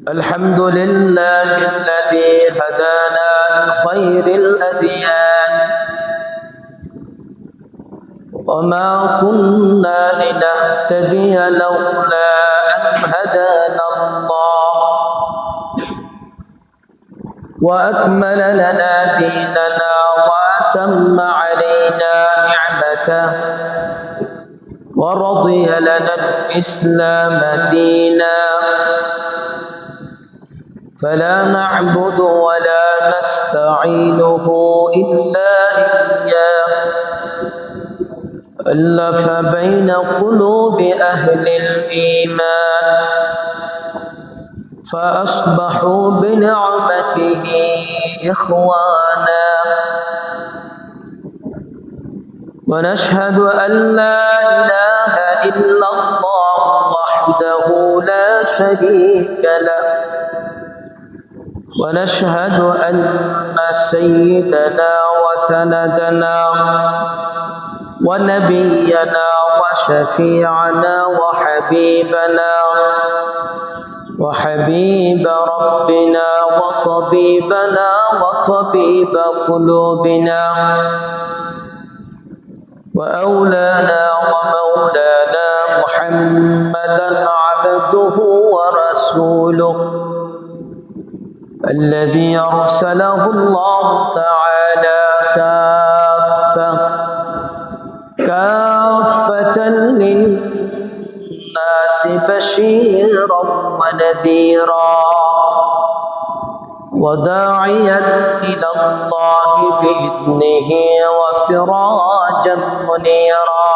الحمد لله الذي هدانا لخير الأديان وما كنا لنهتدي لولا أن هدانا الله وأكمل لنا ديننا وأتم علينا نعمته ورضي لنا الإسلام دينا فلا نعبد ولا نستعينه إلا إياه ألف بين قلوب أهل الإيمان فأصبحوا بنعمته إخوانا ونشهد أن لا إله إلا الله وحده لا شريك له ونشهد أن سيدنا وسندنا ونبينا وشفيعنا وحبيب ربنا وطبيبنا وطبيب قلوبنا وأولانا ومولانا محمدا عبده ورسوله الذي أرسله الله تعالى كافة للناس بشيرا ونذيرا وداعيا إلى الله بإذنه وسراجا منيرا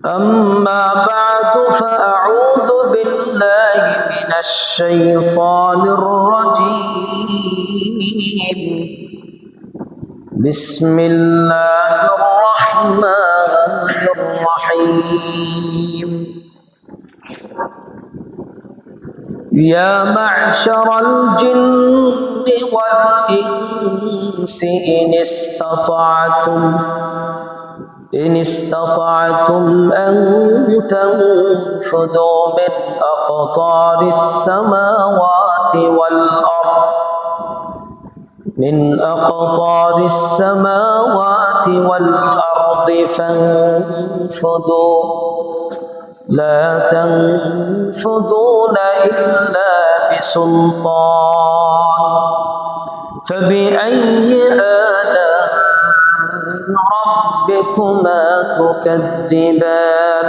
أما بعد فأعوذ بالله من الشيطان الرجيم بسم الله الرحمن الرحيم يا معشر الجن والإنس إن استطعتم أن تنفذوا من أقطار السماوات والأرض فانفذوا لا تنفذون إلا بسلطان فبأي آلاء ربكما تكذبان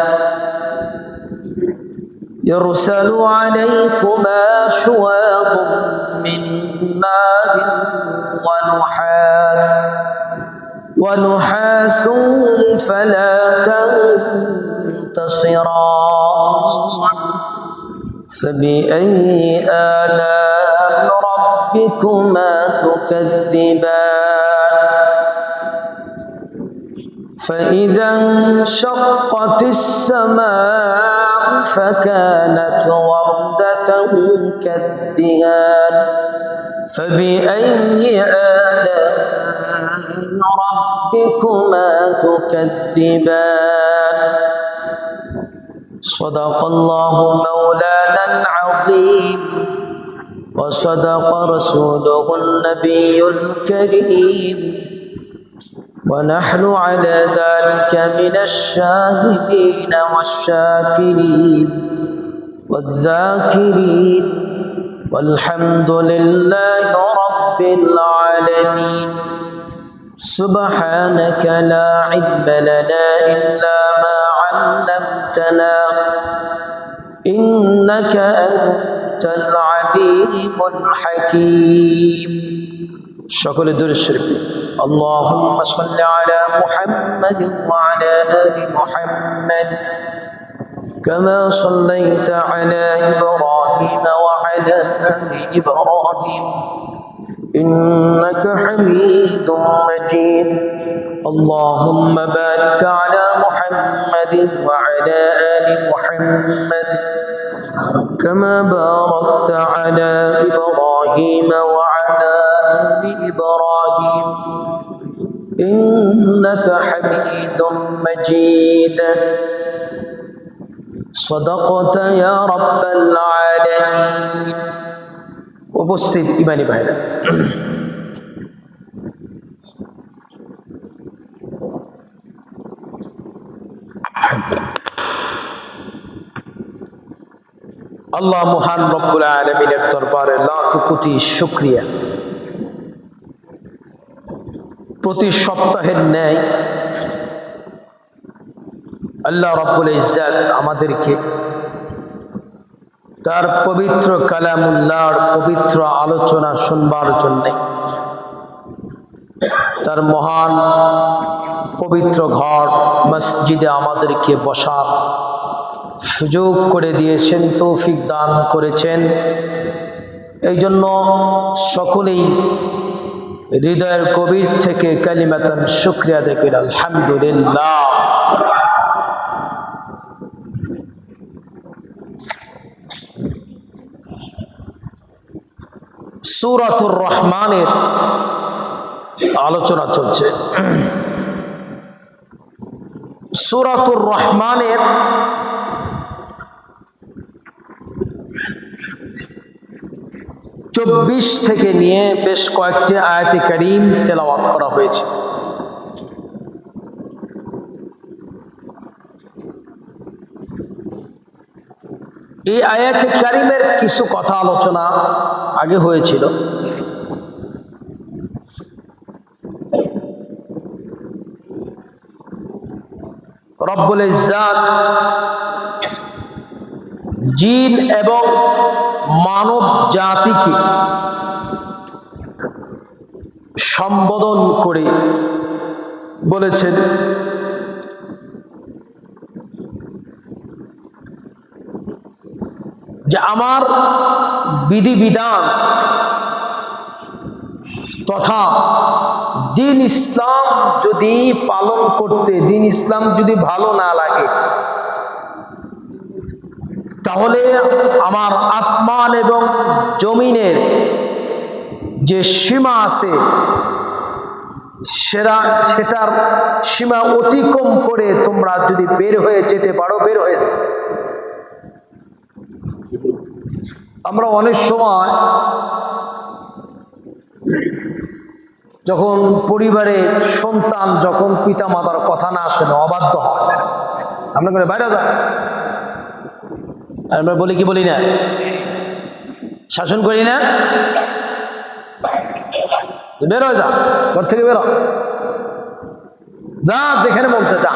يرسل عليكما شواظ من نار ونحاس فلا تنتصران فبأي آلاء ربكما تكذبان فإذا انشقت السماء فكانت وردة كالدهان فبأي آلاء ربكما تكذبان صدق الله مولانا العظيم وصدق رسوله النبي الكريم ونحن على ذلك من الشاهدين والشاكرين والذاكرين والحمد لله رب العالمين سبحانك لا علم لنا إلا ما علمتنا إنك أنت العليم الحكيم شكر الدور الشريف اللهم صل على محمد وعلى آل محمد كما صليت على إبراهيم وعلى آل إبراهيم إنك حميد مجيد اللهم بارك على محمد وعلى آل محمد كما باركت على إبراهيم وعلى آل إبراهيم إنك حميد مجيد صدقت يا رب العالمين উপস্থিত ইমানি ভাইরা আল্লাহ মহান রব্বুল আলামিনের দরবারে লাখ কোটি শুকরিয়া। প্রতি সপ্তাহের ন্যায় আল্লাহ রব্বুল ইজ্জত আমাদেরকে তার পবিত্র কালামুল্লাহর পবিত্র আলোচনা শুনবার জন্য তার মহান পবিত্র ঘর মসজিদে আমাদেরকে বসার সুযোগ করে দিয়েছেন, তৌফিক দান করেছেন। এই জন্য সকলেই হৃদয়ের গভীর থেকে কালিমাতান শুকরিয়া দেখেন আলহামদুলিল্লাহ। সূরাতুর রহমানের আলোচনা চলছে। সূরাতুর রহমানের 24 থেকে নিয়ে বেশ কয়েকটি আয়াতে কারীম তেলাওয়াত করা হয়েছে। এই আয়াতে কারীমের কিছু কথা আলোচনা আগে হয়েছিল। রব্বুল ইজ্জত জিন এবং মানব জাতিকে সম্বোধন করে বলেছেন যে আমার বিধিবিধান তথা দিন ইসলাম যদি পালন করতে, দিন ইসলাম যদি ভালো না লাগে, তাহলে আমার আসমান এবং জমিনের যে সীমা আছে সেটার সীমা অতিক্রম করে তোমরা যদি বের হয়ে যেতে পারো, বের হয়ে যাবে। আমরা অনেক সময় যখন পরিবারে সন্তান যখন পিতা মাতার কথা না শুনে অবাধ্য হয়, আমরা করে বাইরে যাও, আমরা বলি কি বলি না, শাসন করি না, বের হয়ে যা, ঘর থেকে বেরো, যা যেখানে বলছে যা।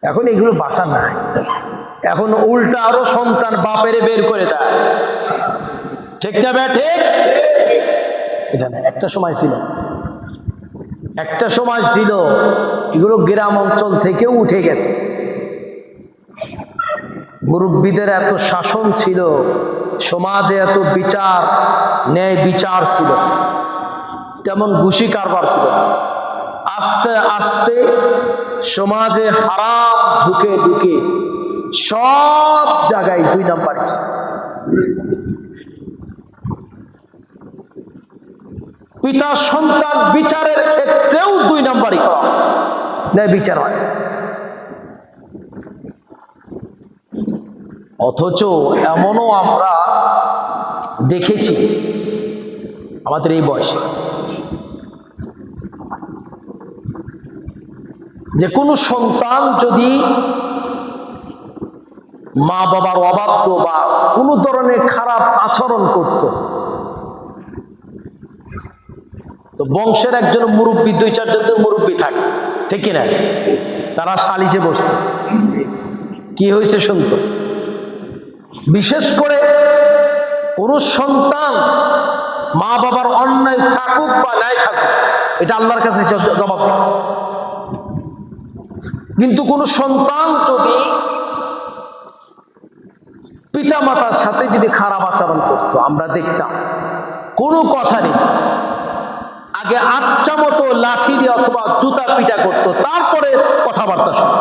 এখন এগুলো বাসা নাই, এখন উল্টা আরো সন্তান বাপেরে বের করে দেয়। ঠিক না বে ঠিক? এটা না, একটা সময় ছিল, একটা সময় ছিল এগুলো গ্রাম অঞ্চল থেকেও উঠে গেছে। মুরব্বীদের এত শাসন ছিল, সমাজে এত বিচার, ন্যায় বিচার ছিল, তেমন ঘুষি কারবার ছিল। আস্তে আস্তে সমাজে হারাম ঢুকে ঢুকে সব জায়গায় 2 নাম্বার। পিতা সন্তান বিচারের ক্ষেত্রেও 2 নাম্বারই করা, ন্যায় বিচার হয়। অথচ এমনও আমরা দেখেছি আমাদের এই বয়সে যে কোনো সন্তান যদি মা বাবার অবাধ্য বা কোনো ধরনের খারাপ আচরণ করত, তো বংশের একজন মুরব্বী, 2-4 জন মুরব্বী থাকে, ঠিক কিনা, তারা সালিশে বসত, কি হয়েছে শুনতো। বিশেষ করে কোন সন্তান মা বাবার অন্যায় থাকুক বা নাই থাকুক, এটা আল্লাহর কাছে জবাব দেয়। কিন্তু কোন সন্তান যদি পিতা মাতার সাথে যদি খারাপ আচরণ করতো, আমরা দেখতাম কোনো কথা নেই, আগে আচ্ছা মতো লাঠি দিয়ে অথবা জুতা পিটা করতো, তারপরে কথাবার্তা শুনতো।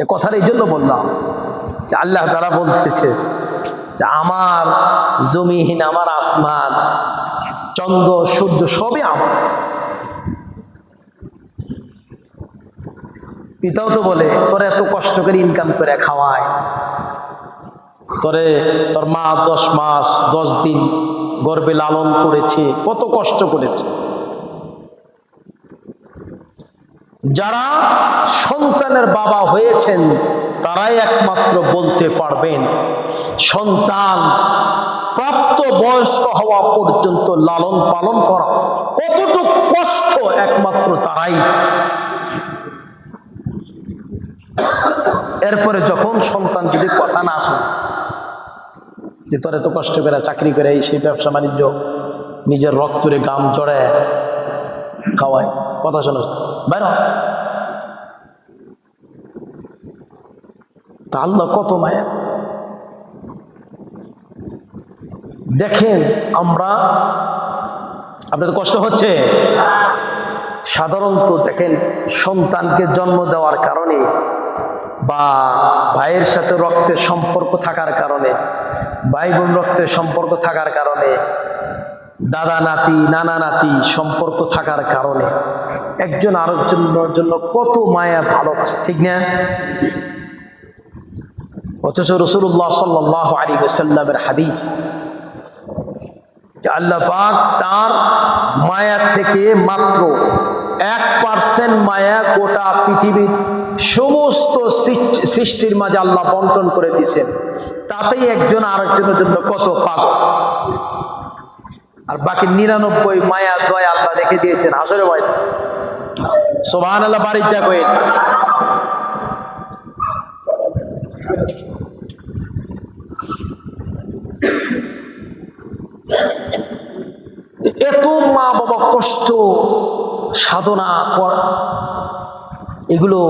যে কথার এই জন্য বললাম যে আল্লাহ তাআলা বলতেছে যে আমার জমিন, আমার আসমান, চন্দ্র সূর্য সবই আমার। পিতাও তো বলে তোরা এত কষ্ট করে ইনকাম করে খাওয়ায়, তোর মা 10 মাস 10 দিন গর্ভে লালন করেছে, কত কষ্ট করেছে। যারা সন্তানের বাবা হয়েছেন তারাই একমাত্র বলতে পারবেন সন্তান প্রাপ্ত বয়স্ক হওয়া পর্যন্ত লালন পালন করা কতটুকু কষ্ট, একমাত্র তারাই। এরপরে যখন সন্তান যদি কথা না আসে যে তোর এত কষ্ট করে চাকরি করে সেই ব্যবসা বাণিজ্য নিজের রক্তরে গাম জড়ায় খাওয়ায়, কথা শোনো বাইর, তা আল্লাহ কত মায়া। দেখেন আমরা, আপনাদের কষ্ট হচ্ছে সাধারণত, দেখেন সন্তানকে জন্ম দেওয়ার কারণে বা ভাইয়ের সাথে রক্তের সম্পর্ক থাকার কারণে, ভাই বোন রক্তের সম্পর্ক থাকার কারণে, দাদা নাতি নানা নাতি সম্পর্ক থাকার কারণে একজন আরেকজনের জন্য কত মায়া ভালোবাসে, ঠিক না? অথচ রাসূলুল্লাহ সাল্লাল্লাহু আলাইহি ওয়াসাল্লামের হাদিস, আল্লাহ পাক তার মায়া থেকে মাত্র 1% মায়া গোটা পৃথিবীর সমস্ত সৃষ্টির মাঝে আল্লাহ বন্টন করে দিয়েছেন, তাতেই একজন আরেকজনের জন্য কত পাগল। আর বাকি 99 মায়া দয়া আল্লাহ রেখে দিয়েছেন আসরে ভাই, সুবহানাল্লাহ, বাড়ি যা কই। এত মা বাবা কষ্ট সাধনা এগুলো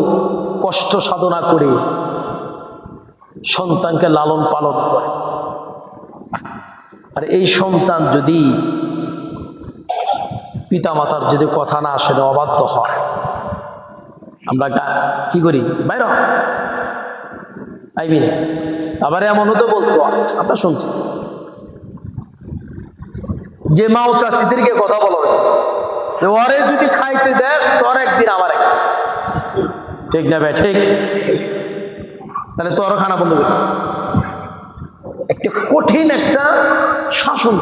কষ্ট সাধনা করে সন্তানকে লালন পালন করে, আর এই সন্তান যদি পিতামাতার যদি কথা না শুনে অবাধ্য হয়, আমরা কি করি? বাইর আইবি না। আবার এমনও তো বলতো, আমরা শুনছি যে মাও চাচিদেরকে কথা বলা হতো, ওরে যদি খাইতে দেস তোর একদিন আমার একদিন, ঠিক না ভাই? ঠিক, তাহলে তোরও খানা বন্ধ করি। একটা কঠিন একটা শাসন,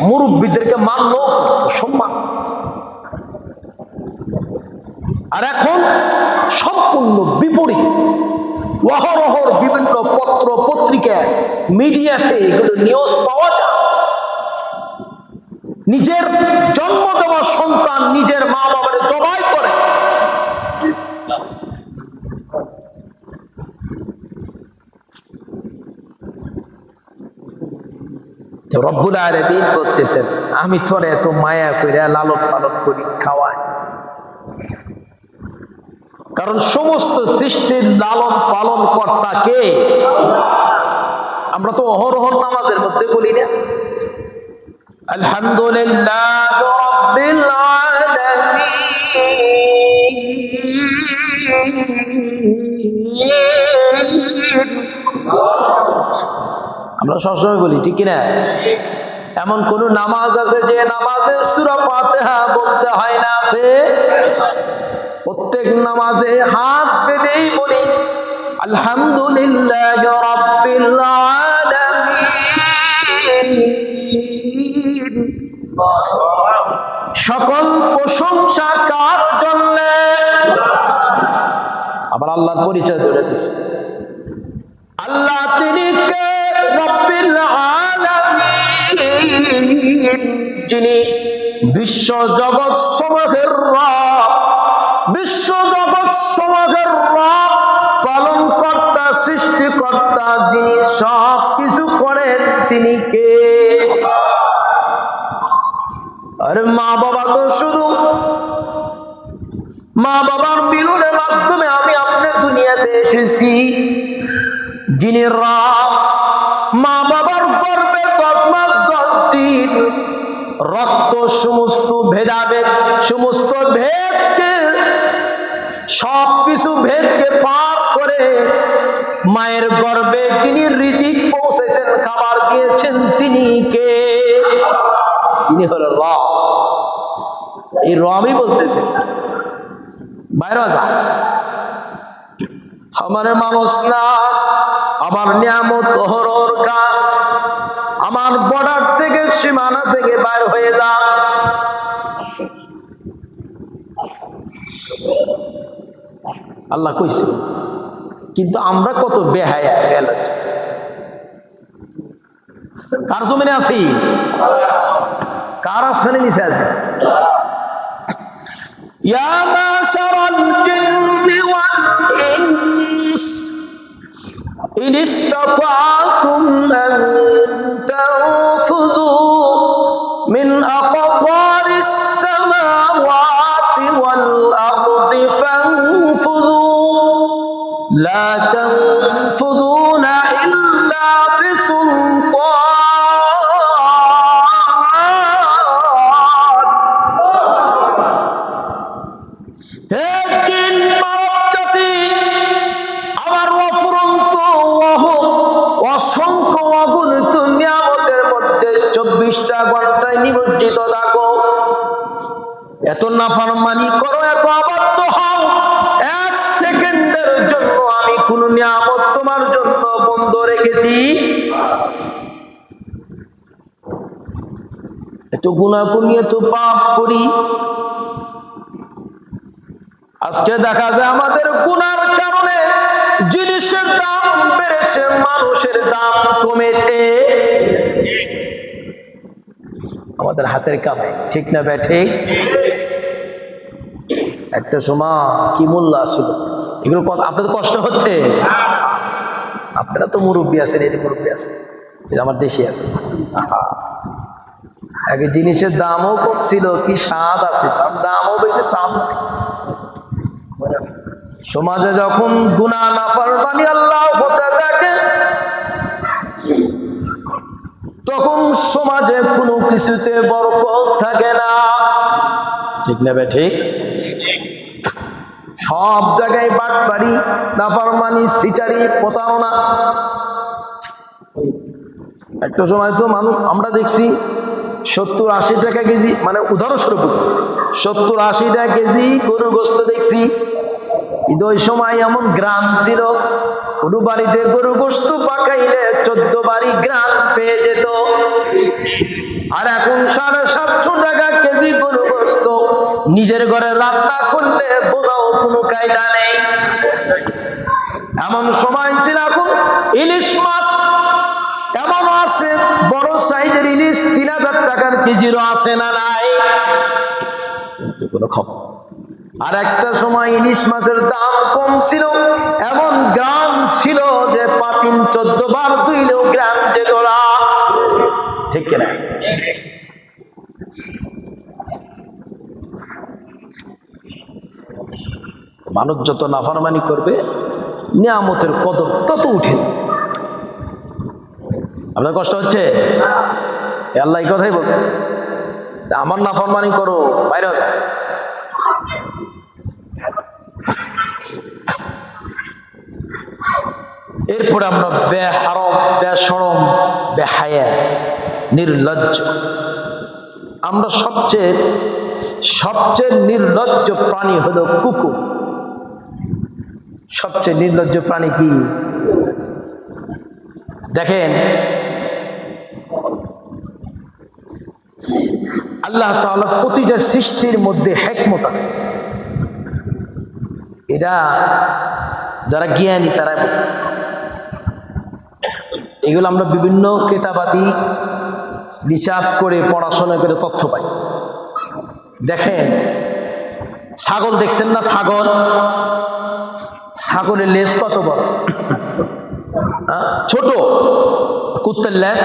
মুরব্বীদেরকে মানলেও করতো, সম্মান। আর এখন সম্পূর্ণ বিপরীত, অহরহর বিভিন্ন পত্র পত্রিকা মিডিয়াতে এগুলো নিউজ পাওয়া যায়। নিজের জন্ম দেওয়া সন্তান নিজের মা বাবার জবাই করে। রব্বুল আলামিন বলতেছেন আমি তোর এত মায়া করে লালন পালন করি, খাওয়াই, কারণ সমস্ত সৃষ্টির লালন পালন কর্তা কে? আমরা তো অহরহর নামাজের মধ্যে বলি না আলহামদুলিল্লাহ রাব্বিল আলামিন, আমরা সবসময় বলি, ঠিক কিনা? এমন কোন নামাজ আছে যে নামাজে সূরা ফাতিহা বলতে হয় না? আছে। প্রত্যেক নামাজে হাত বেঁধেই বলি আলহামদুলিল্লাহ রাব্বিল আলামিন, সকল প্রশংসা কার জন্য? আবার আল্লাহর পরিচয় ধরে দিছে, আল্লাহ তিনি কে? রব্বিল আলামিন, যিনি বিশ্ব জগৎ সমূহের রব, বিশ্ব জগৎ সমূহের রব, পালন কর্তা, সৃষ্টিকর্তা, যিনি সব কিছু করেন তিনি কে? আরে মা বাবা তো শুধু মা বাবার মিলনের মাধ্যমে আমি আপনি দুনিয়াতে এসেছি। যিনি রব, মা বাবার গর্ভে 10 মাস 10 দিন রক্ত সমস্ত ভেদাভেদ, সমস্ত ভেদকে সবকিছু ভেদকে পার করে মায়ের গর্ভে যিনি রিজিক পৌঁছেছেন, খাবার দিয়েছেন, তিনি কে? তিনি হলো রব। এই রবই বলতেছেন বাইরে যা, আমার মানুষ না, আমার নিয়ামত হরর গাছ, আমার বর্ডার থেকে সীমানা থেকে বাইর হয়ে যা। আল্লাহ কইছে, কিন্তু আমরা কত বেহায়া বেলাট। কার জমিনে আছি? কার আসমানে নিচে আছি? ইয়া মাশারাল জিন্নি ওয়াল ইনস ইন ইসতাতা'তুম আন তানফুযু মিন আقطারিস সামাওয়াতি ওয়াল আরদি ফানফুযু লা তানফুযুনা ইল্লা বিসুলতান। অসংখ্য অগণিত নিয়ামতের মধ্যে 24টা ঘন্টায় নিমজ্জিত থাকো, এত নাফরমানি করো, এত অবাধ্য হও, 1 সেকেন্ডের জন্য আমি কোন নিয়ামত তোমার জন্য বন্ধ রেখেছি? এত গুনাহ করি, এত পাপ করি। আজকে দেখা যায় আমাদের গুনার কারণে জিনিসের দাম বেড়েছে, মানুষের দাম কমেছে। আমাদের হাতের কামাই, ঠিক না ব্যাঠে? একটা সময় কি মূল্য আসলো, এগুলো আপনাদের কষ্ট হচ্ছে? আপনারা তো মুরব্বী আছেন, এই মুরব্বী আছেন, আমার দেশে আছে। আগে জিনিসের দামও কম ছিল, কি স্বাদ আছে, দামও বেশি, স্বাদ নাই। সমাজে যখন গুনাহ নাফরমানি আল্লাহ হতে থাকে, তখন সমাজে কোনো কিছুতে বরকত থাকে না, ঠিক না ঠিক? সব জায়গায় বাটবাড়ি, নাফরমানি, সিটারি, প্রতারণা। একটা সময় তো মানুষ আমরা দেখছি 70-80 টাকা কেজি, মানে উদাহরণস্বরূপ 70-80 টাকা কেজি গরু গোশত দেখছি। ওই সময় এমন গ্রাম ছিল, কোন বাড়িতে গরু গোশত পাকাইলে 14 বাড়ি গ্রাম পেয়ে যেত। আর এখন 750 টাকা কেজি গরু গোশত নিজের ঘরে রান্না করলে বোঝাও কোনো কায়দা নেই। এমন সময় ছিল, এখন ইলিশ মাছ এমন আছে, বড় সাইজের ইলিশ 3000 টাকার কেজিরও আছে না নাই? কিন্তু কোনো খবর। আর একটা সময় ইলিশ মাছের দাম কম ছিল, এমন গ্রাম ছিল যে পাতিন 14 বার ধুইলেও গ্রাম যেত না, ঠিক কিনা? মানুষ যত নাফরমানি করবে, নিয়ামতের কদর তত উঠে। আপনার কষ্ট হচ্ছে? আল্লাহ এই কথাই বলতেছে, আমার নাফরমানি করো, বাইরে যাও। এরপরে আমরা বেহারম, বেশরম, বেহায়া, নির্লজ্জ। আমরা সবচেয়ে নির্লজ্জ প্রাণী হলো কুকুর। সবচেয়ে নির্লজ্জ প্রাণী কি? দেখেন, আল্লাহ তাআলা প্রতিটা সৃষ্টির মধ্যে হিকমত আছে। এটা যারা জ্ঞানী তারা বোঝে। এগুলো আমরা বিভিন্ন কিতাবাদি রিসার্চ করে, পড়াশোনা করে তথ্য পাই। দেখেন, ছাগল দেখছেন না? ছাগলের লেজ কত বড়, ছোট। কুত্তার লেজ,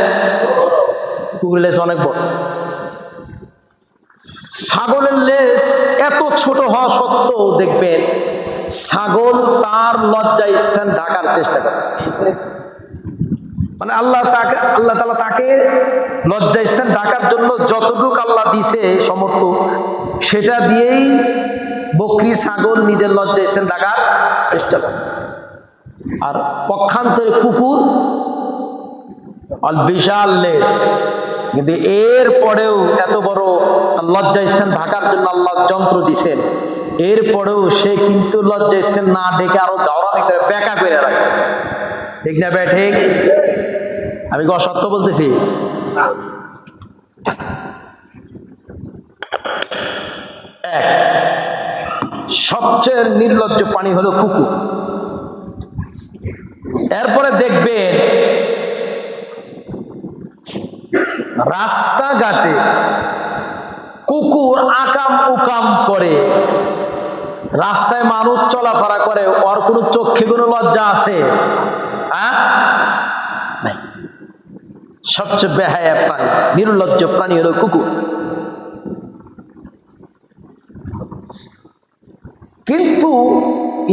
কুকুরের লেজ অনেক বড়। ছাগলের লেজ এত ছোট হওয়া সত্ত্বেও দেখবেন ছাগল তার লজ্জা স্থান ঢাকার চেষ্টা করে। মানে আল্লাহ তাআলা তাকে লজ্জা স্থান ঢাকার জন্য যতটুকু আল্লাহ দিছে সমর্থ, সেটা দিয়েই বকরি ছাগল নিজের লজ্জাস্থান ঢাকার চেষ্টা করে, আর পক্ষান্তরে কুকুর বিশাল লেজ, কিন্তু এর পরেও এত বড় লজ্জাস্থান ঢাকার জন্য আল্লাহ যন্ত্র দিছেন, এরপরেও সে কিন্তু লজ্জাস্থান না ডেকে আরো দৌড়ানি করে বেকা করে রাখে। ঠিক না বে ঠিক? আমি অসত্য বলতেছি? এক, সবচেয়ে নির্লজ্জ প্রাণী হলো কুকুর। এরপরে দেখবেন রাস্তাঘাটে কুকুর আকাম উকাম করে, রাস্তায় মানুষ চলাফেরা করে, ওর কোনো চোখে কোনো লজ্জা আছে? নাই। সবচেয়ে বেহায়া প্রাণী, নির্লজ্জ প্রাণী হলো কুকুর। কিন্তু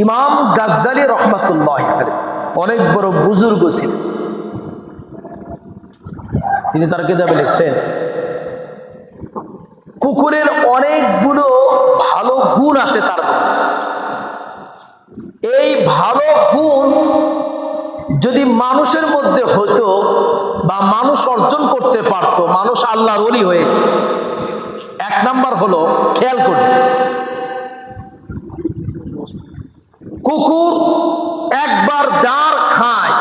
ইমাম গাজ্জালী রহমাতুল্লাহ আলাইহি অনেক বড় বুজুর্গ ছিলেন, তিনি তার কিতাবে লিখছেন কুকুরের অনেকগুলো ভালো গুণ আছে তার মধ্যে। এই ভালো গুণ যদি মানুষের মধ্যে হতো বা মানুষ অর্জন করতে পারত, মানুষ আল্লাহর ওলি হয়ে যেত। এক নাম্বার হলো, খেয়াল করুন, কুকুর একবার যার খায়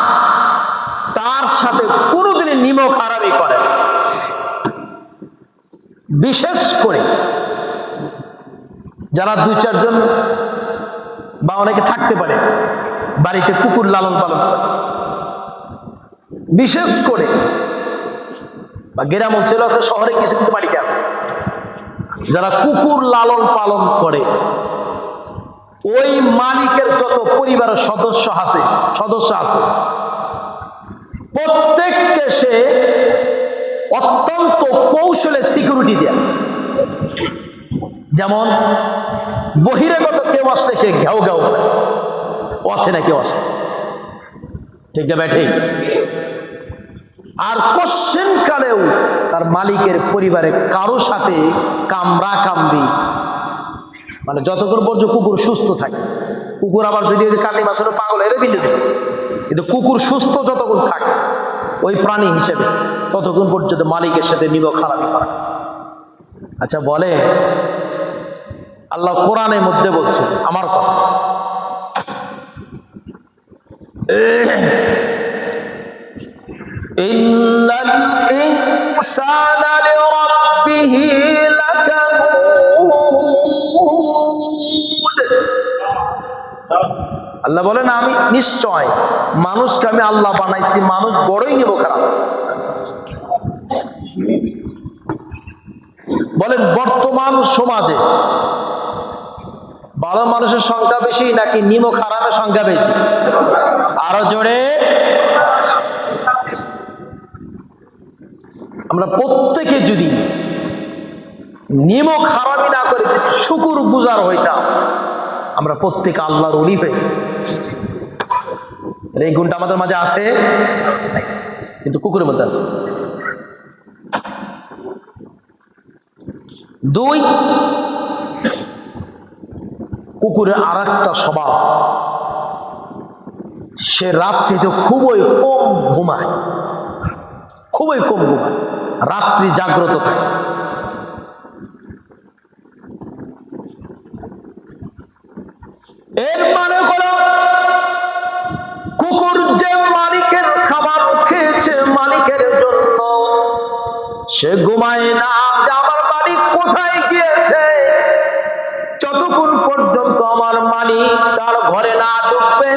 তার সাথে কোনোদিনই নিমক হারামি করে। বিশেষ করে যারা 2-4 জন বা অনেকে থাকতে পারে বাড়িতে কুকুর লালন পালন করে, বিশেষ করে বা গ্রাম অঞ্চলে আছে, শহরে কিছু কিছু বাড়িতে আছে যারা কুকুর লালন পালন করে, ওই মালিকের যত পরিবারের সদস্য আছে প্রত্যেককে সে অত্যন্ত কৌশলে সিকিউরিটি দেয়। যেমন বহিরাগত কেউ আসলে সে ঘেউ ঘেউ করে, আছে না কেউ আসে, ঠিক না ভাই? ঠিক। আর কোশ্চেন কালেও তার মালিকের পরিবারে কারো সাথে কামড়া কামড়ি, মানে যতক্ষণ পর্যন্ত কুকুর সুস্থ থাকে। কুকুর আবার যদি কান্দি মাছের পাগল এর ভিন্ন জিনিস, কিন্তু কুকুর সুস্থ যতক্ষণ থাকে ওই প্রাণী হিসেবে, ততক্ষণ পর্যন্ত মালিকের সাথে নিমক হারামি করে। আচ্ছা বলে, আল্লাহ কোরআনের মধ্যে বলছে আমার কথা, ইন্নাল ইনসানা লিরাব্বিহি লাকানুদ। আল্লাহ বলেন আমি নিশ্চয় মানুষকে আমি আল্লাহ বানাইছি, মানুষ বড়ই নিব খারাপ। বলেন বর্তমান সমাজে ভালো মানুষের সংখ্যা বেশি নাকি নিমক হারামের সংখ্যা বেশি? আরো জোরে। আমরা প্রত্যেকে যদি নিমক হারামি না করে যদি শুকুর গুজার হইতাম, আমরা প্রত্যেকে আল্লাহর ওলি হয়ে যেতাম। এই গুণটা আমাদের মাঝে আছে, কিন্তু কুকুরের মধ্যে আছে। 2, কুকুরের আর একটা স্বভাব, সে রাত্রিতে খুবই কম ঘুমায়, রাত্রি জাগ্রত থাকে। এর মানে হলো কুকুর যে মালিকের খাবার খেয়েছে মালিকের জন্য, সে ঘুমায় না যে আমার মালিক কোথায় গিয়েছে, যতক্ষণ পর্যন্ত আমার মালিক তার ঘরে না ঢুকবে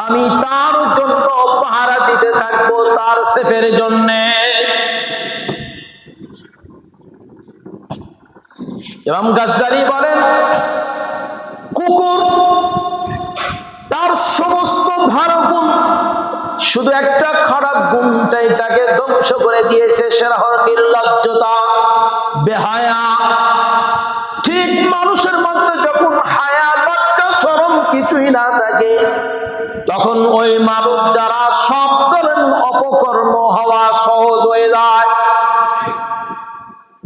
আমি তার জন্য পাহারা দিতে থাকবো, তার সেফের জন্যে। ইমাম গাজ্জালী বলেন কুকুর তার সমস্ত ভালো গুণ, শুধু একটা খারাপ গুণটাই তাকে ধ্বংস করে দিয়েছে, সেটা হল নির্লজ্জতা, বেহায়া। ঠিক মানুষের মধ্যে যখন হায়া, লজ্জা, শরম কিছুই না থাকে, তখন ওই মানুষ যারা সব ধরনের অপকর্ম হওয়া সহজ হয়ে যায়।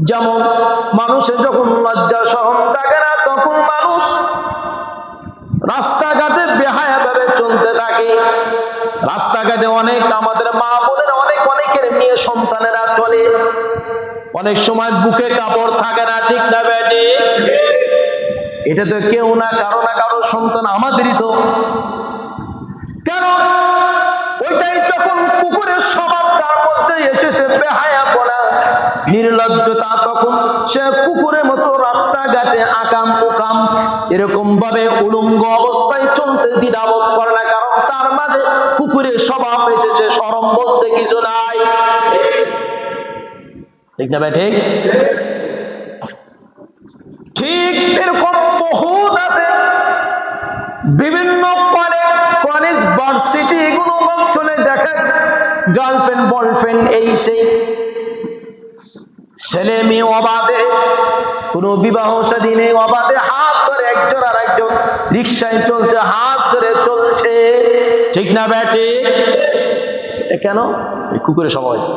যেমন মানুষের যখন লজ্জা শরম থাকে না, তখন মানুষ রাস্তাঘাটে বেহায়া ভাবে চলতে থাকে। রাস্তাঘাটে অনেক আমাদের মা বোনেরা অনেকের মেয়ে সন্তানেরা চলে, অনেক সময় বুকে কাপড় থাকে না, ঠিক না বেটি? এটা তো কেউ না কারো সন্তান আমাদেরই তো। কেন? ওইটাই যখন কুকুরের স্বভাব তার মধ্যে এসেছে, বেহায়াপনা, নির্লজ্জতা, তখন সে কুকুরের মতো রাস্তাঘাটে আকাম কুকাম এরকম ভাবে উলঙ্গ অবস্থায় চলতে দ্বিধাবোধ করে না, কারণ তার মাঝে কুকুরের স্বভাব এসেছে, শরম বলতে কিছু নাই, ঠিক না ভাই? ঠিক ঠিক এরকম বহুত আছে। বিভিন্ন কলেজ ভার্সিটি এগুলো অঞ্চলে দেখেন, গার্লফ্রেন্ড বয়ফ্রেন্ড এই সেই, ছেলে মেয়ে অবাধে, কোন বিবাহ শাদী নেই, অবাধে হাত ধরে একজন আর একজন রিক্সায় চলছে, হাত ধরে চলছে, ঠিক না বেটি? এটা কেন? এই কুকুরের স্বভাব হয়েছে।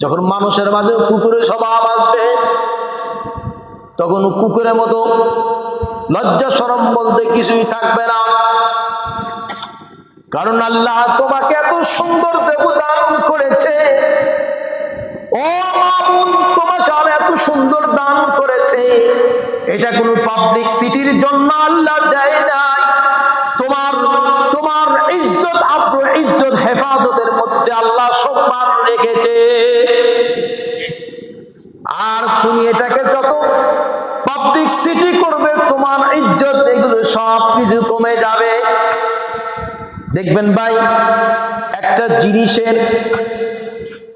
যখন মানুষের মাঝে কুকুরের স্বভাব আসবে, তখন কুকুরের মতো লজ্জা শরম বলতে কিছুই থাকবে না। কারণ আল্লাহ তোমাকে এত সুন্দর দেহ দান করেছে, ও মামুন, তোমাকে এত সুন্দর দান করেছে, এটা কোনো পাবলিক সিটির জন্য আল্লাহ দেয় নাই। তোমার ইজ্জত, আপনার ইজ্জত হেফাজতের মধ্যে আল্লাহ সম্মান রেখেছে। আর তুমি এটাকে যত পাবলিক সিটি করবে, তোমার ইজ্জত এগুলো সব কিছু কমে যাবে। দেখবেন ভাই, একটা জিনিসের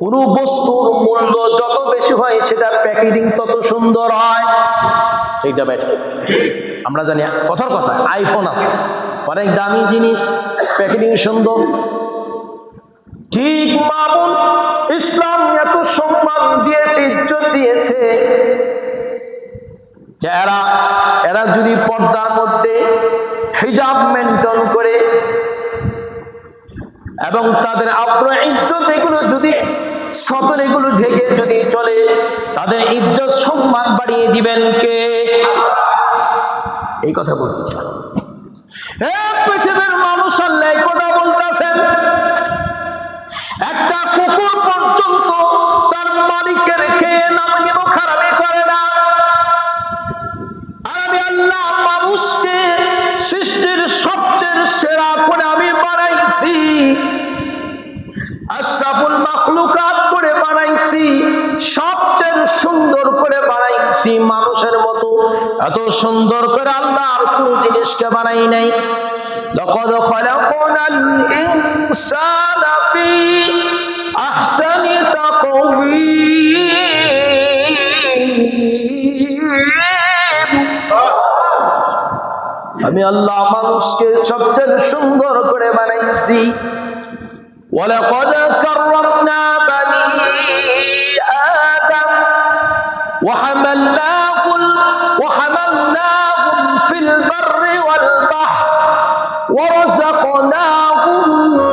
কোন বস্তুর মূল্য যত বেশি হয়, সেটা প্যাকেজিং তত সুন্দর হয়, এইটা ব্যাটারি। আমরা জানি কথার কথা, আইফোন আছে, অনেক দামি জিনিস, প্যাকেজিং সুন্দর। ঠিক মামুন, ইসলাম এত সম্মান দিয়েছে, ইজ্জত দিয়েছে, যে এরা যদি পর্দার মধ্যে হিজাব মেনটেন করে এবং তাদের আপনার ইজ্জত এগুলো যদি সতর এগুলো ঢেকে যদি চলে, তাদের ইজ্জত সম্মান বাড়িয়ে দিবেন কে? এই কথা বলতেছিলাম। পৃথিবীর মানুষ আল্লাহ এই কথা বলতেছেন, একটা কুকুর পর্যন্ত তার মালিকের খেয়ে নাম নিব খারাপি করে না। আর আমি আল্লাহ মানুষকে সৃষ্টির সবচেয়ে সেরা করে আমি বানাইছি, আশরাফুল মাখলুকাত করে বানাইছি, সবচেয়ে সুন্দর করে বানাইছি। মানুষের মতো এত সুন্দর করে আল্লাহ আর কোন জিনিসকে বানাই নাই। লাকাদ খালাকনাল ইনসানা ফি আহসানি তাকওয়িম। আমি আল্লাহ মানুষকে সবচেয়ে সুন্দর করে বানাইছি। ওয়ালাকাদ কাররামনা বানি আদম وحملناهم في البر والبحر ورزقناهم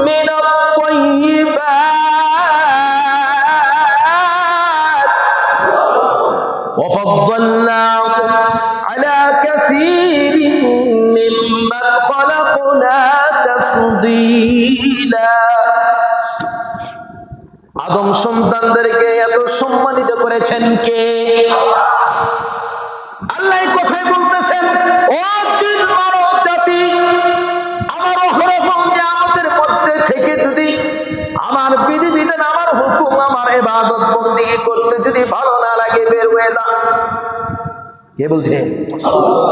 من الطيبات وفضلناهم على كثير ممن خلقنا تفضيلا। আদম সন্তানদেরকে এত সম্মানিত করেছেন কে? আল্লাহ কথাই বলতেছেন, ও জিন মানব জাতি, আমার অহরহ নিয়ামতের মধ্যে থেকে যদি আমার বিধিবিধান, আমার হুকুম, আমার ইবাদত বন্দেগী করতে যদি ভালো না লাগে, বের হয়ে যা। কে বলছে? আল্লাহ।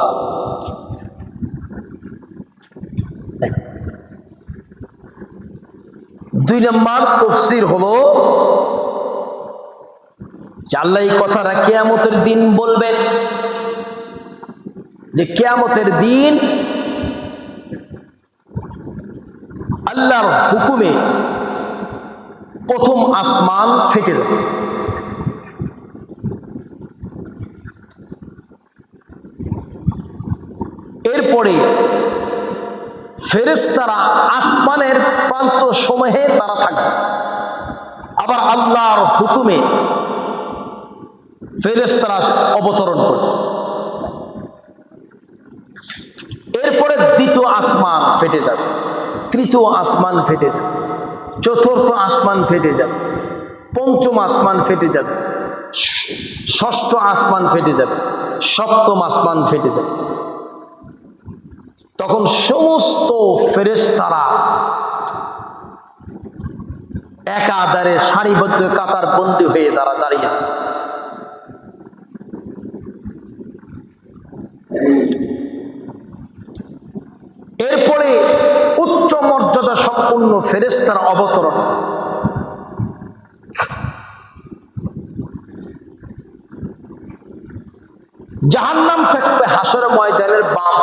দুই নম্বর তাফসীর হলো, আল্লাহ এই কথাটা কিয়ামতের দিন বলবেন, যে কিয়ামতের দিন আল্লাহর হুকুমে প্রথম আসমান ফেটে যাবে। এরপরে ফেরেশতারা আসমানের প্রান্ত সমূহে তারা থাকবে। আবার আল্লাহর হুকুমে ফেরেশতারা অবতরণ করবে। এরপরে দ্বিতীয় আসমান ফেটে যাবে, তৃতীয় আসমান ফেটে যাবে, চতুর্থ আসমান ফেটে যাবে, পঞ্চম আসমান ফেটে যাবে, ষষ্ঠ আসমান ফেটে যাবে, সপ্তম আসমান ফেটে যাবে। তখন সমস্ত ফেরেশতারা একাধারে সারিবদ্ধ কাতার বন্দী হয়ে দাঁড়িয়ে যাবে। এরপরে উচ্চ মর্যাদা সম্পূর্ণ ফেরেশতার অবতরণ। জাহান্নাম থাকবে হাসর ময়দানের বাম।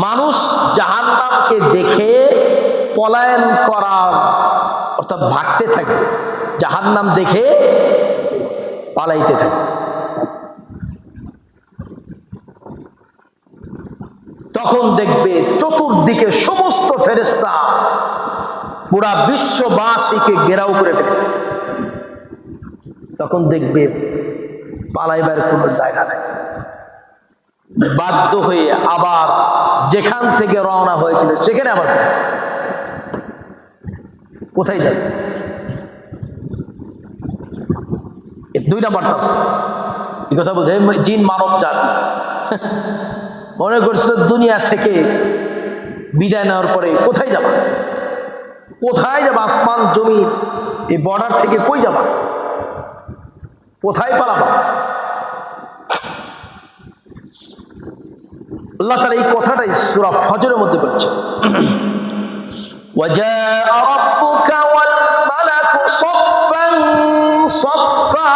মানুষ জাহান্নামকে দেখে পলায়ন করার অর্থাৎ ভাগতে থাকবে, জাহান্নাম দেখে পালাইতে থাকবে। তখন দেখবে চতুর্দিকে সমস্ত ফেরেশতা পুরা বিশ্ববাসীকে ঘেরাও করে ফেলেছে। তখন দেখবে পালাইবার কোনো জায়গা নাই, বাধ্য হয়ে আবার যেখান থেকে রওনা হয়েছিল সেখানে আবার ফিরেছে। কোথায় যাবে? দুই নাম্বার তাফসীর এই কথা বলছে জিন মানব জাতি মনে করছে দুনিয়া থেকে বিদায় নেওয়ার পরে কোথায় যাবা, কোথায় যাবা? আসমান জমিন এই বর্ডার থেকে কই যাবা, কোথায় পালাবা? আল্লাহ তাআলা এই কথাটাই সূরা ফজরের মধ্যে বলছে, ওয়াজাআ রাব্বুকা ওয়াল মালাকু সাফফান সাফফা।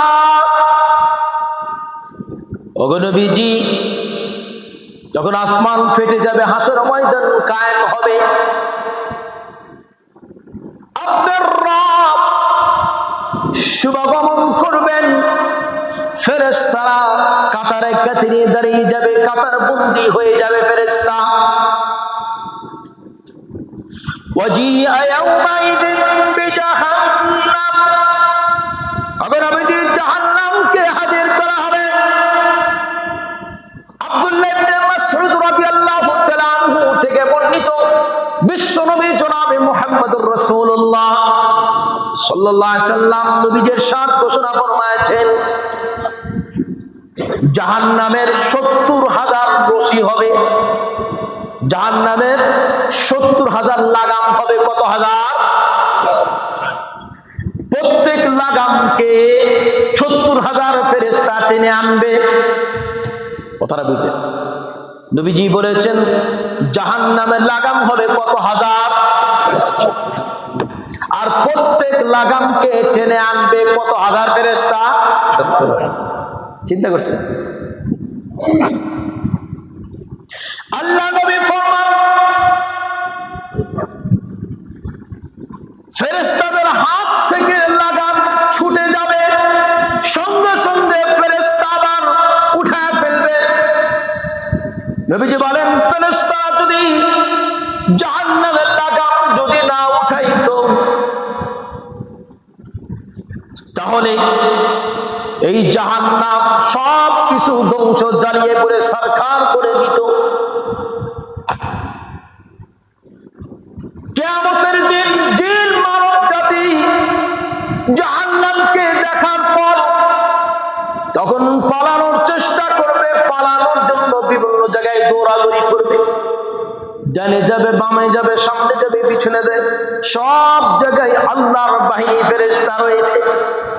ওগো নবীজি, যখন আসমান ফেটে যাবে, হাসর ময়দান কায়েম হবে, আপনার রব শুভাগমন করবেন, ফেরেশতারা কাতারে কাতারে দাঁড়িয়ে যাবে, কাতার বন্দী হয়ে যাবে ফেরেশতা। ওয়াজিআ ইয়াওমাইযিন বিজাহান্নাম, আবার নবীজি জাহান্নামকে হাজির করা হবে। আব্দুল্লাহ ইবনে মাসউদ রাদিয়াল্লাহু তাআলা আনহু থেকে বর্ণিত, বিশ্বনবী জনাবে মুহাম্মদুর রাসূলুল্লাহ সাল্লাল্লাহু আলাইহি সাল্লাম নবীজির সাথ ঘোষণা ফরমায়েছেন, জাহান্নামের ৭০,০০০ রশি হবে, জাহান্নামের ৭০,০০০ লাগাম হবে। কত হাজার? প্রত্যেক লাগামকে ৭০,০০০ ফেরেশতা টেনে আনবে। কথাটা বুঝে নবীজি বলেছেন জাহান্নামের লাগাম হবে কত হাজার, আর প্রত্যেক লাগামকে টেনে আনবে কত হাজার ফেরেশতা? ৭০,০০০। চিন্তা করছেন? আল্লাহ নবী ফরমান, ফেরেশতাদের হাত থেকে লাগাম ছুটে যাবে, সঙ্গে সঙ্গে ফেরেশতা আবার উঠায় ফেলবে। নবীজি বলেন, ফেরেশতা যদি জাহান্নামের লাগাম যদি না উঠাইতো, তাহলে এই জাহান্নাম সব কিছু ধ্বংস জ্বালিয়ে করে সারখার করে দিত। কিয়ামতের দিন জিন মানব জাতি জাহান্নামকে দেখার পর তখন পালানোর চেষ্টা করবে, পালানোর জন্য বিভিন্ন জায়গায় দৌড়াদৌড়ি করবে, ডানে যাবে, বামে যাবে, সামনে যাবে, পিছনে যাবে, সব জায়গায় আল্লাহর বাহিনী ফেরেশতা রয়েছে।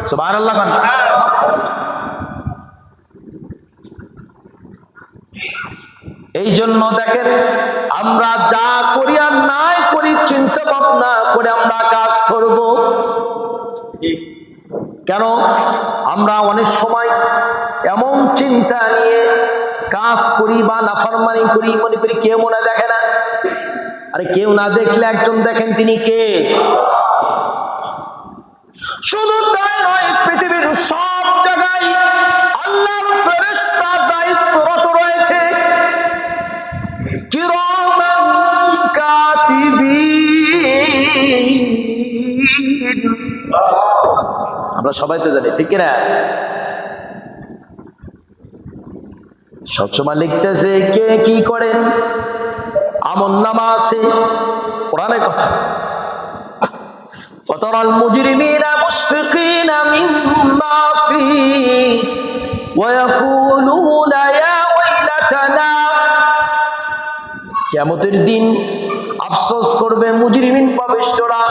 সুবহানাল্লাহ। এই জন্য দেখেন, আমরা যা করি আর নাই করি চিন্তা ভাবনা করে আমরা কাজ করব। কেন? আমরা অনেক সময় এমন চিন্তা নিয়ে কাজ করি বা নাফরমানি করি, মনে করি কেউ মনে দেখে না। আরে কেউ না দেখলে একজন দেখেন, তিনি কে? শুধু তাই নয়, পৃথিবীর সব জায়গায় আল্লাহর ফেরেশতা দায়িত্বরত রয়েছে। কিরম আমরা সবাই তো জানি, ঠিক কিনা? সবসময় লিখতেছে কে কি করেন, আমলনামা আছে, কোরআনের কথা। ফাতারাল মুজরিমিনা মুশফিকিনা মিম্মা ফীহি ওয়া ইয়াকুলুনা ইয়া ওয়াইলাতানা, কিয়ামতের দিন আফসোস করবে মুজরিমিন পাপিষ্ঠরা,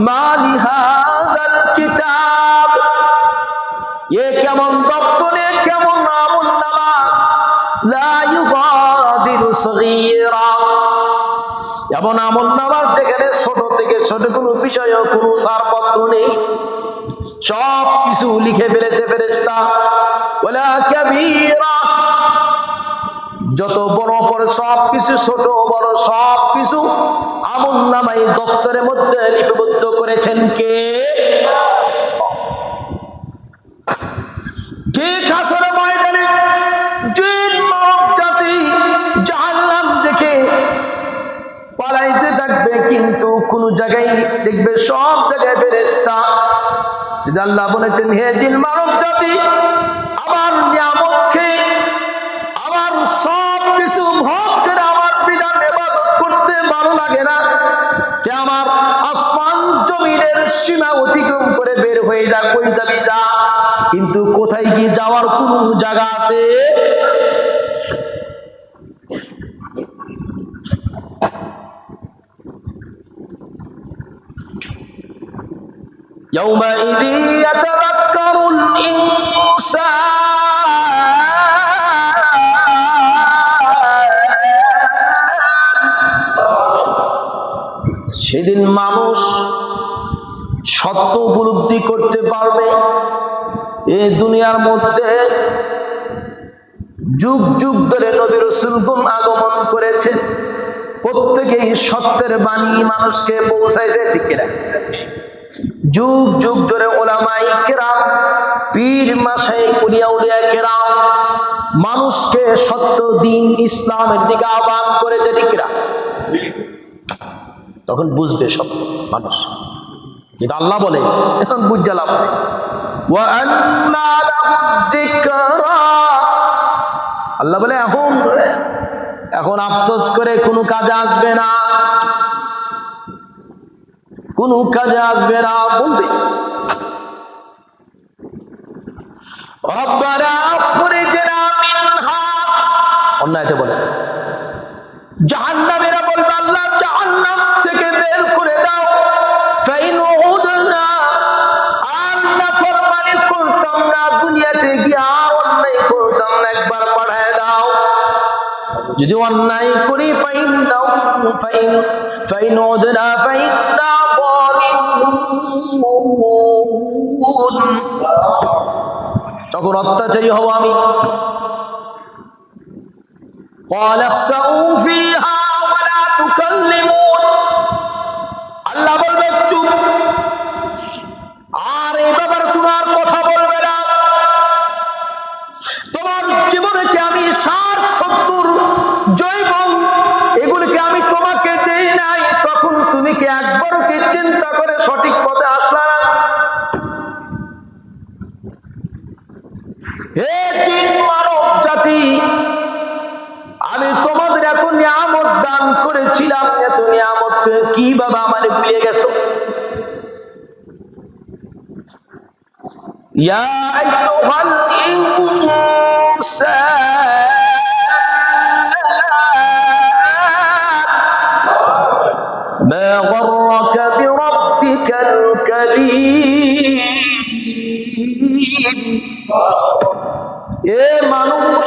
মা লিহাযাল কিতাব, এ কেমন দফতরে, কেমন আমলনামা, লা ইউগাদিরু সগীরা, এমন আমলনামার যেখানে ছোট থেকে ছোট কোনো বিষয়ে কোনো ছাড়পত্র নেই, সব কিছু লিখে ফেলেছে ফেরেশতা, ওয়ালা কাবীরা, যত বড় পরে সব কিছু, ছোট বড় সব কিছু আমলনামায় দফতরের মধ্যে লিপিবদ্ধ করেছেন কে? ঠিক হাসরের ময়দানে জিন মানব জাতি জাহান্নাম দেখে পালাইতে থাকবে, কিন্তু কোন জায়গায় দেখবে সব জায়গায় ফেরেশতা। আল্লাহ বলেছেন, হে জিন মানব জাতি, আমার নিয়ামত খেয়ে, আমার সব কিছু ভোগ করে আমার বিধান ইবাদত করতে ভালো লাগে না, কে আমার আসমান জমিনের সীমা অতিক্রম করে বের হয়ে যা, কই যাবি যা, কিন্তু কোথায় কি যাওয়ার কোন জায়গা আছে? يومئذ يتذكر الإنسان, সেদিন মানুষ সত্য উপলব্ধি করতে পারবে। এই দুনিয়ার মধ্যে যুগ যুগ ধরে নবী রাসূলগণ আগমন করেছে, প্রত্যেকেই সত্যের বাণী মানুষকে পৌঁছাইছে, ঠিক কিনা? যুগ যুগ ধরে উলামায়ে কেরাম, পীর মাশায়েখ, আউলিয়া কেরাম মানুষকে সত্য দিন ইসলামের দিকে আহ্বান করেছে, ঠিক কিনা? তখন বুঝবে সত্য মানুষ। কিন্তু আল্লাহ বলে এখন বুঝতে লাভ নেই, ওয়া আন্না লাহুয যিকরা, আল্লাহ বলে এখন আফসোস করে কোনো কাজে আসবে না, কোনো কাজে আসবে না, বলবে রব্বানা আখরিজনা মিনহা, অন্যায়তে বলে জাহান্নামীরা বলবে আল্লাহ জাহান্নাম থেকে বের করে দাও, ফাইন উদনা, আর নাফরমানি করতাম না, দুনিয়াতে গিয়ে আর অন্যায় করতাম না, একবার পাঠায় দাও। যদি অন্যায় করি ফাইন দাও, ফাইন উদনা ফাইন্না যালিমুন, তখন অত্যাচারী হব আমি। قال اخسئوا فيها ولا تكلمون, আল্লাহ বলবে চুপ, আর এই ব্যাপারে কোনো আর কথা বলবে না। তোমার জীবনে আমি 60-70 জৈবন এগুলিকে আমি তোমাকে দেই নাই, তখন তুমি কি একবারও কি চিন্তা করে সঠিক পথে আসলা না? হে জিন মানব জাতি, আমি তোমাদের এত নিয়ামত দান করেছিলাম, এত নিয়ামত কিভাবে আমারে ভুলে গেছো? ইয়া আইয়ুহাল ইনসান মা গররাকা বিরাব্বিকাল কারীম, এ মানুষ,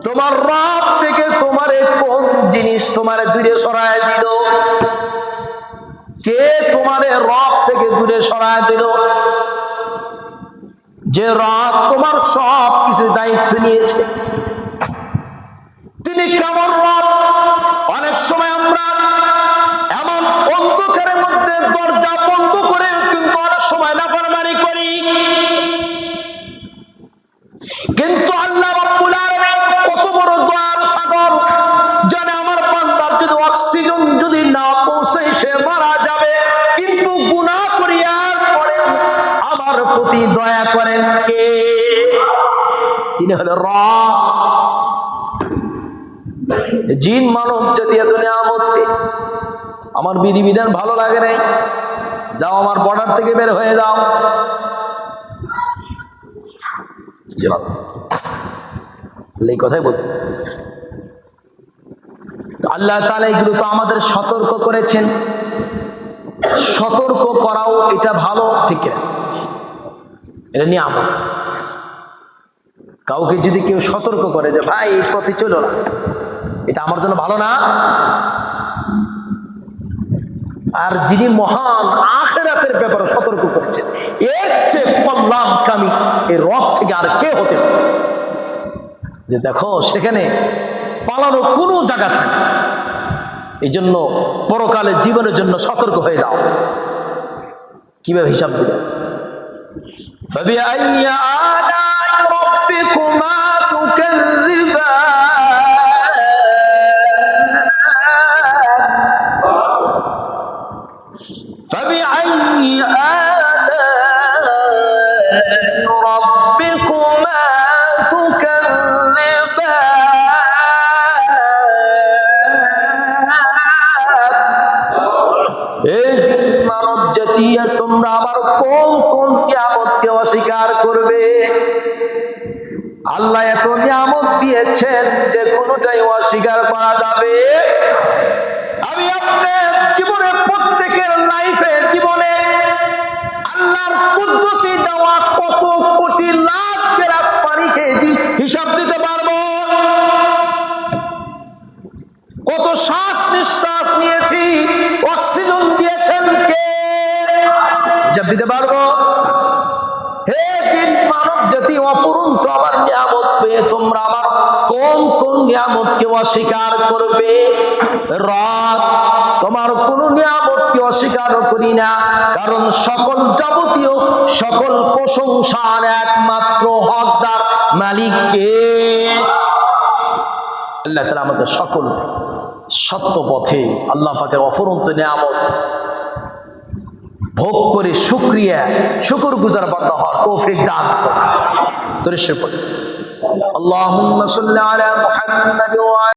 তোমার রব থেকে তোমারে কোন জিনিস তোমারে দূরে সরায় দিল? কে তোমারে রব থেকে দূরে সরায় দিল? যে রব তোমার সব কিছু দায়িত্ব নিয়েছে, তিনি কেমন রব? অনেক সময় আমরা এমন অন্ধকারের মধ্যে দরজা বন্ধ করে কিন্তু অনেক সময় নাফরমানি করি, কিন্তু আল্লাহ রাব্বুল আলামিন কত বড় দয়ার সাগর, জানে আমার বান্দার যদি অক্সিজেন যদি না পৌঁছে সে মারা যাবে, কিন্তু গুনাহ করিয়া আমার প্রতি দয়া করেন কে? তিনি হলো রব। জিন মানব জাতি এত নিয়ামত পেয়ে আমার বিধিবিধান ভালো লাগে নাই, যাও আমার বর্ডার থেকে বের হয়ে যাও। এই কথাই বলতে আল্লাহ তাআলা এগুলো তো আমাদের সতর্ক করেছেন। সতর্ক করাও এটা ভালো, ঠিক না? এটা নিয়ামত। কাউকে যদি কেউ সতর্ক করে যে ভাই এই পথে চলো না, এটা আমার জন্য ভালো না। আর যিনি মহান আখিরাতের ব্যাপারে সতর্ক করেছেন, এর চেয়ে কল্যাণকামী এই রব থেকে আর কে হতে পারে? যে দেখো সেখানে পালানোর কোনো জায়গা থাকে, এই জন্য পরকালে জীবনের জন্য সতর্ক হয়ে যাও। কিভাবে হিসাব দিবে? فبأي آلاء ربكما تكذبان فبأي آلاء ربكما মানব জাতি তোমরা আবার কোন কোন নিয়ামতকে অস্বীকার করবে? আল্লাহ এত নিয়ামত দিয়েছেন যে কোনটাই অস্বীকার করা যাবে? আমি আপনার জীবনে প্রত্যেকের লাইফে জীবনে আল্লাহর কুদরতি দেওয়া কত কোটি লাখ গ্লাস পানি খেয়েছি হিসাব দিতে পারবো? কত শ্বাস নিঃশ্বাস নিয়েছি, অক্সিজেন দিয়েছেন কে? হিসাব দিতে পারবো? হে জিন মানব জাতি, অফুরন্ত আমার নিয়ামত পেয়ে তোমরা আমার কোন কোন নিয়ামতকে অস্বীকার করবে? রাত তোমার কোন নিয়ামতকে অস্বীকার করি না, কারণ সকল যাবতীয় সকল প্রশংসার একমাত্র হকদার মালিক কে? আল্লাহ তাআলা আমাদের সকল সত্য পথে আল্লাহ পাকের অফুরন্ত নিয়ামত ভোগ করে শুকরগুজার বান্দা হওয়ার তৌফিক দান করুন। দরুদ শরীফ পড়ুন। আল্লাহুম্মা সাল্লি আলা মুহাম্মাদ ওয়া